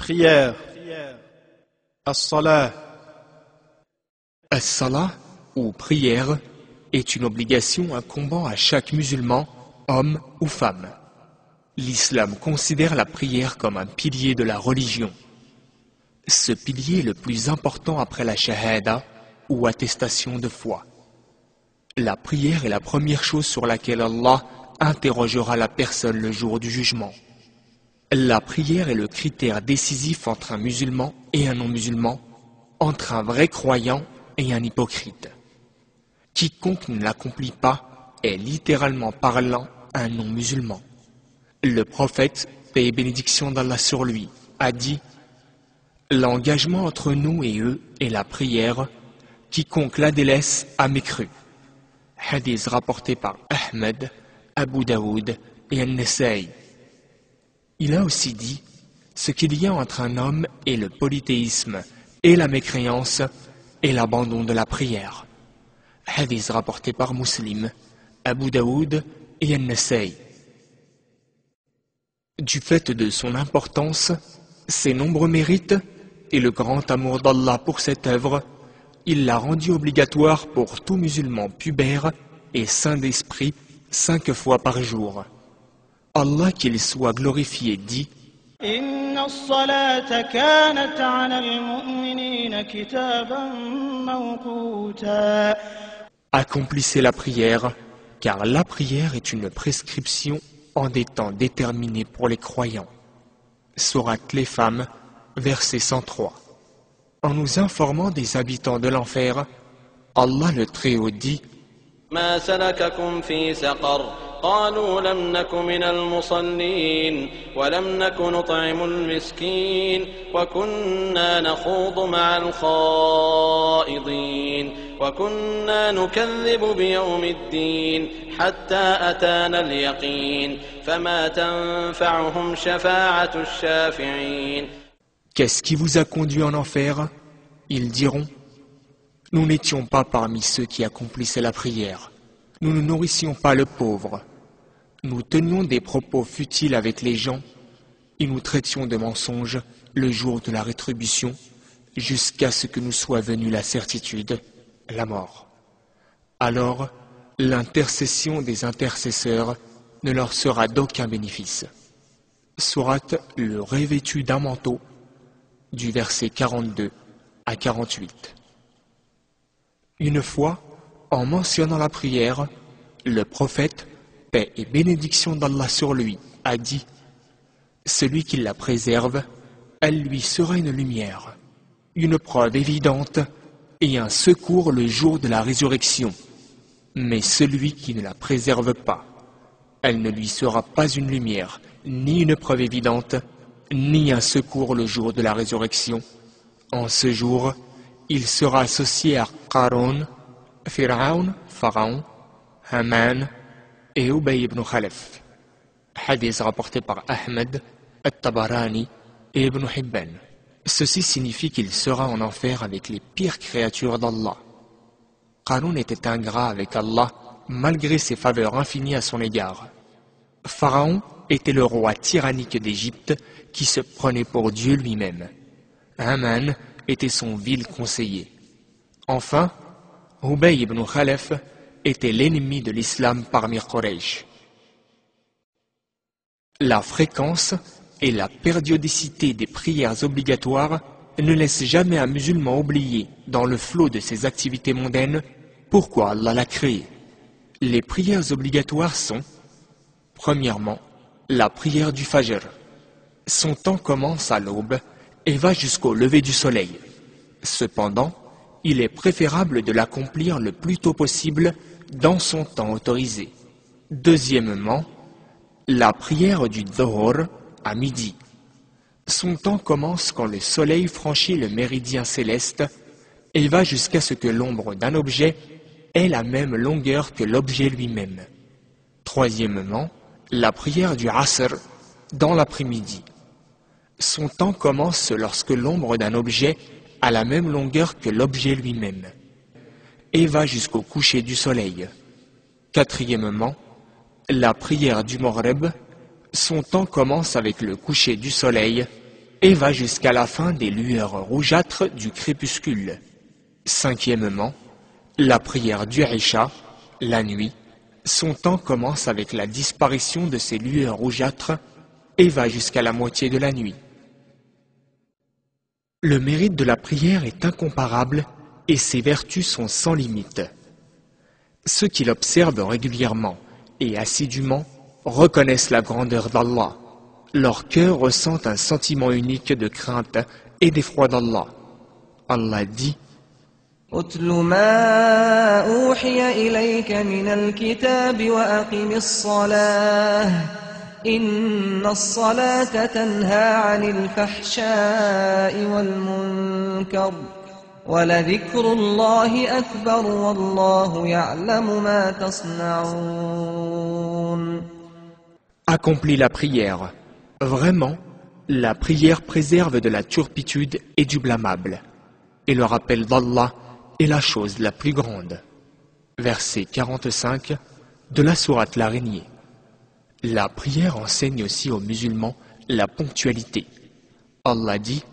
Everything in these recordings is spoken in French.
Prière. As-salah. As-salah, ou prière, est une obligation incombant à chaque musulman, homme ou femme. L'islam considère la prière comme un pilier de la religion. Ce pilier est le plus important après la shahada, ou attestation de foi. La prière est la première chose sur laquelle Allah interrogera la personne le jour du jugement. La prière est le critère décisif entre un musulman et un non-musulman, entre un vrai croyant et un hypocrite. Quiconque ne l'accomplit pas est littéralement parlant un non-musulman. Le prophète, paix et bénédiction d'Allah sur lui, a dit « L'engagement entre nous et eux est la prière, quiconque la délaisse a mécru. » Hadith rapporté par Ahmed, Abu Daoud et An-Nasa'i. Il a aussi dit « Ce qu'il y a entre un homme et le polythéisme et la mécréance est l'abandon de la prière. » Hadith rapporté par Muslim, Abu Daoud et An-Nasa'i. Du fait de son importance, ses nombreux mérites et le grand amour d'Allah pour cette œuvre, il l'a rendu obligatoire pour tout musulman pubère et saint d'esprit 5 fois par jour. Allah qu'il soit glorifié dit « Inna as-salata kanat 'ala al-mu'minina kitaban mawquta » Accomplissez la prière, car la prière est une prescription en des temps déterminés pour les croyants. Sourate les femmes, verset 103. En nous informant des habitants de l'enfer, Allah le Très-Haut dit ما سلككم في سقر قالوا لم نك من المصلين ولم نك نطعم المسكين وكنا نخوض مع الخائضين وكنا نكذب بيوم الدين حتى أتانا اليقين فما تنفعهم شفاعة الشافعين. Qu'est-ce qui vous a conduit en enfer? Ils diront Nous n'étions pas parmi ceux qui accomplissaient la prière. Nous ne nourrissions pas le pauvre. Nous tenions des propos futiles avec les gens et nous traitions de mensonges le jour de la rétribution jusqu'à ce que nous soit venue la certitude, la mort. Alors, l'intercession des intercesseurs ne leur sera d'aucun bénéfice. Sourate le revêtu d'un manteau, du verset 42 à 48. Une fois, en mentionnant la prière, le prophète, paix et bénédiction d'Allah sur lui, a dit « Celui qui la préserve, elle lui sera une lumière, une preuve évidente et un secours le jour de la résurrection. Mais celui qui ne la préserve pas, elle ne lui sera pas une lumière, ni une preuve évidente, ni un secours le jour de la résurrection. En ce jour, il sera associé à Qarun, Pharaon, Haman et Ubay ibn Khalaf. Hadith rapporté par Ahmed, At-Tabarani et Ibn Hibban. Ceci signifie qu'il sera en enfer avec les pires créatures d'Allah. Qarun était ingrat avec Allah malgré ses faveurs infinies à son égard. Pharaon était le roi tyrannique d'Égypte qui se prenait pour Dieu lui-même. Haman était son vil conseiller. Enfin, Ubay ibn Khalaf était l'ennemi de l'islam parmi Quraysh. La fréquence et la périodicité des prières obligatoires ne laissent jamais un musulman oublier, dans le flot de ses activités mondaines, pourquoi Allah l'a créé. Les prières obligatoires sont, premièrement, la prière du Fajr. Son temps commence à l'aube et va jusqu'au lever du soleil. Cependant, il est préférable de l'accomplir le plus tôt possible dans son temps autorisé. Deuxièmement, la prière du Dhuhr à midi. Son temps commence quand le soleil franchit le méridien céleste et va jusqu'à ce que l'ombre d'un objet ait la même longueur que l'objet lui-même. Troisièmement, la prière du Asr dans l'après-midi. Son temps commence lorsque l'ombre d'un objet a la même longueur que l'objet lui-même et va jusqu'au coucher du soleil. Quatrièmement, la prière du Maghrib, son temps commence avec le coucher du soleil et va jusqu'à la fin des lueurs rougeâtres du crépuscule. Cinquièmement, la prière du Isha, la nuit, son temps commence avec la disparition de ces lueurs rougeâtres et va jusqu'à la moitié de la nuit. Le mérite de la prière est incomparable et ses vertus sont sans limite. Ceux qui l'observent régulièrement et assidûment reconnaissent la grandeur d'Allah. Leur cœur ressent un sentiment unique de crainte et d'effroi d'Allah. Allah dit: أتل ما أوحي إليك من الكتاب وأقم الصلاة إن الصلاة تنهى عن الفحشاء والمنكر ولذكر الله أكبر والله يعلم ما تصنعون. Accomplis la prière. Vraiment, la prière préserve de la turpitude et du blâmable. Et le rappel d'Allah est la chose la plus grande. Verset 45 de la sourate l'Araignée. La prière enseigne aussi aux musulmans la ponctualité. Allah dit: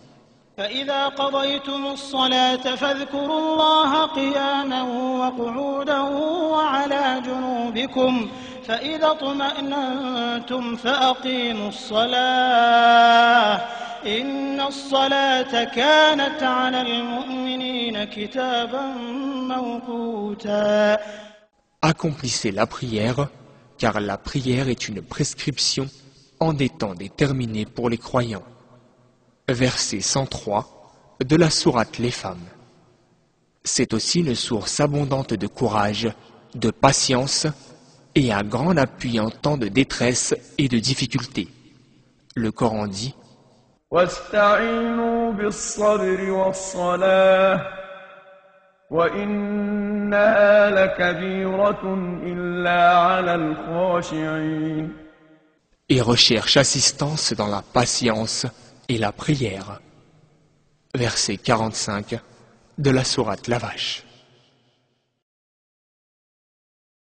فإذا قضيتم الصلاة فاذكروا الله قياما وقعودا وعلى جنوبكم فإذا اطمأننتم فأقيموا الصلاة إن الصلاة كانت على المؤمنين كتابا موقوتا. Accomplissez la prière, car la prière est une prescription en des temps déterminés pour les croyants. Verset 103 de la sourate Les Femmes. C'est aussi une source abondante de courage, de patience et un grand appui en temps de détresse et de difficulté. Le Coran dit: واستعينوا بالصبر والصلاة وإنها لكبيرة إلا على الخاشعين. Et recherche assistance dans la patience et la prière. Verset 45 de la sourate La Vache.